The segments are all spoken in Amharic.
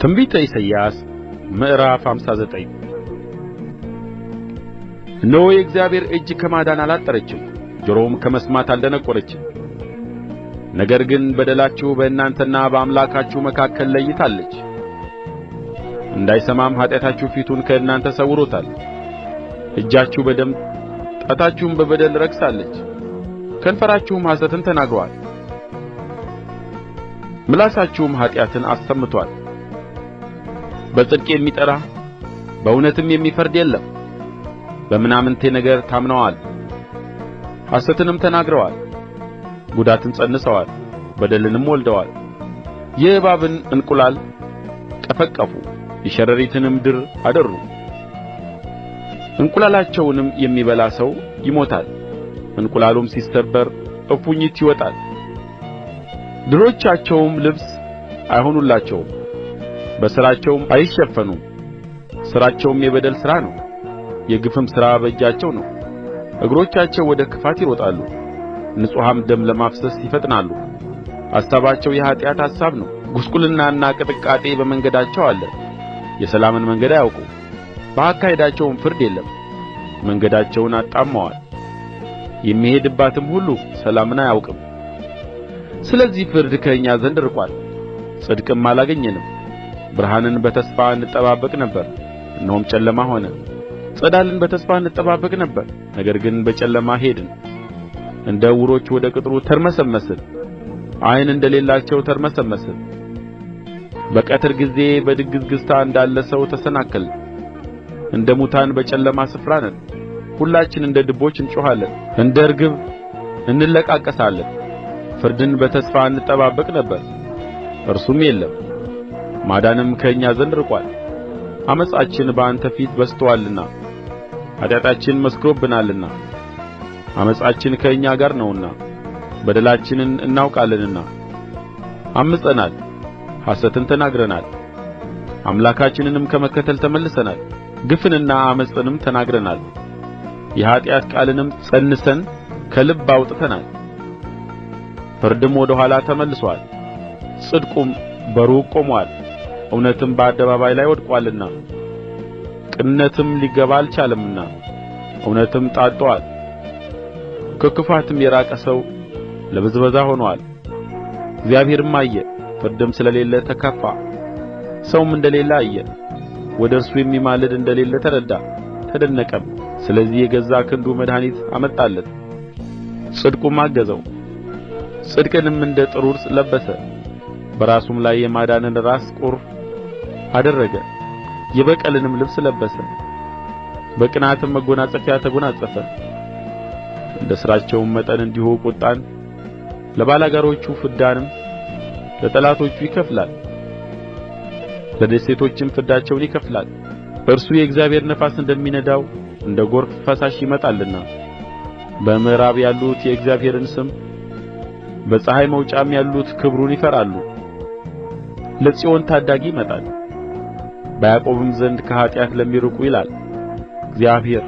ትንቢተ ኢሳይያስ ምዕራፍ 59 እነሆ የእግዚአብሔር እጅ ከማዳን አላጠረችም፣ ጆሮውም ከመስማት አልደነቈረችም። ነገር ግን በደላችሁ በእናንተና በአምላካችሁ መካከል ለይታለች፣ እንዳይሰማም ኃጢአታችሁ ፊቱን ከእናንተ ሰውሮታል። እጃችሁ በደም ጣታችሁም በበደል ረክሳለች፣ ከንፈራችሁም ሐሰትን ተናግሮአል፣ ምላሳችሁም ኃጢአትን አሰምቶአል። በጽድቅ የሚጠራ በእውነትም የሚፈርድ የለም። በምናምንቴ ነገር ታምነዋል፣ ሐሰትንም ተናግረዋል፣ ጉዳትን ፀንሰዋል፣ በደልንም ወልደዋል። የእባብን እንቍላል ቀፈቀፉ፣ የሸረሪትንም ድር አደሩ። እንቍላላቸውንም የሚበላ ሰው ይሞታል፣ እንቍላሉም ሲሰበር እፉኝት ይወጣል። ድሮቻቸውም ልብስ አይሆኑላቸውም፣ በሥራቸውም አይሸፈኑም። ሥራቸውም የበደል ሥራ ነው፣ የግፍም ሥራ በእጃቸው ነው። እግሮቻቸው ወደ ክፋት ይሮጣሉ፣ ንጹሕም ደም ለማፍሰስ ይፈጥናሉ። አሳባቸው የኃጢአት አሳብ ነው፣ ጕስቍልናና ቅጥቃጤ በመንገዳቸው አለ። የሰላምን መንገድ አያውቁም፣ በአካሄዳቸውም ፍርድ የለም። መንገዳቸውን አጣምመዋል፣ የሚሄድባትም ሁሉ ሰላምን አያውቅም። ስለዚህ ፍርድ ከእኛ ዘንድ ርቆአል፣ ጽድቅም አላገኘንም። ብርሃንን በተስፋ እንጠባበቅ ነበር፣ እነሆም ጨለማ ሆነ። ጸዳልን በተስፋ እንጠባበቅ ነበር፣ ነገር ግን በጨለማ ሄድን። እንደ ዕውሮች ወደ ቅጥሩ ተርመሰመስን፣ ዓይን እንደሌላቸው ተርመሰመስን። በቀትር ጊዜ በድግዝግዝታ እንዳለ ሰው ተሰናከልን፣ እንደ ሙታን በጨለማ ስፍራ ነን። ሁላችን እንደ ድቦች እንጮኻለን፣ እንደ ርግብ እንለቃቀሳለን። ፍርድን በተስፋ እንጠባበቅ ነበር፣ እርሱም የለም። ማዳንም ከእኛ ዘንድ ርቆአል። ዓመፃችን በአንተ ፊት በዝቶአልና ኃጢአታችን መስክሮብናልና። ዓመፃችን ከእኛ ጋር ነውና በደላችንን እናውቃለንና። ዐምፀናል፣ ሐሰትን ተናግረናል፣ አምላካችንንም ከመከተል ተመልሰናል። ግፍንና ዓመፅንም ተናግረናል፣ የኃጢአት ቃልንም ፀንሰን ከልብ አውጥተናል። ፍርድም ወደ ኋላ ተመልሶአል፣ ጽድቁም በሩቅ ቆሞአል። እውነትም በአደባባይ ላይ ወድቆአልና ቅንነትም ሊገባ አልቻለምና። እውነትም ታጥቶአል፣ ከክፋትም የራቀ ሰው ለብዝበዛ ሆኖአል። እግዚአብሔርም አየ፣ ፍርድም ስለሌለ ተከፋ። ሰውም እንደሌለ አየ፣ ወደ እርሱ የሚማልድ እንደሌለ ተረዳ፣ ተደነቀም። ስለዚህ የገዛ ክንዱ መድኃኒት አመጣለት፣ ጽድቁም አገዘው። ጽድቅንም እንደ ጥሩር ለበሰ፣ በራሱም ላይ የማዳንን ራስ ቁር አደረገ። የበቀልንም ልብስ ለበሰ፣ በቅንዓትም መጐናጸፊያ ተጐናጸፈ። እንደ ሥራቸውም መጠን እንዲሁ ቍጣን ለባላጋሮቹ ፍዳንም ለጠላቶቹ ይከፍላል። ለደሴቶችም ፍዳቸውን ይከፍላል። እርሱ የእግዚአብሔር ነፋስ እንደሚነዳው እንደ ጐርፍ ፈሳሽ ይመጣልና። በምዕራብ ያሉት የእግዚአብሔርን ስም በፀሐይ መውጫም ያሉት ክብሩን ይፈራሉ። ለጽዮን ታዳጊ ይመጣል፣ በያዕቆብም ዘንድ ከኃጢአት ለሚርቁ ይላል እግዚአብሔር።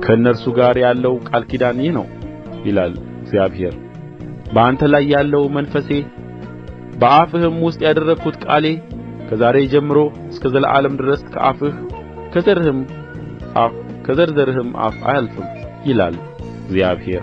ከእነርሱ ጋር ያለው ቃል ኪዳን ይህ ነው ይላል እግዚአብሔር። በአንተ ላይ ያለው መንፈሴ በአፍህም ውስጥ ያደረግሁት ቃሌ ከዛሬ ጀምሮ እስከ ዘላለም ድረስ ከአፍህ ከዘርህም አፍ ከዘር ዘርህም አፍ አያልፍም ይላል እግዚአብሔር።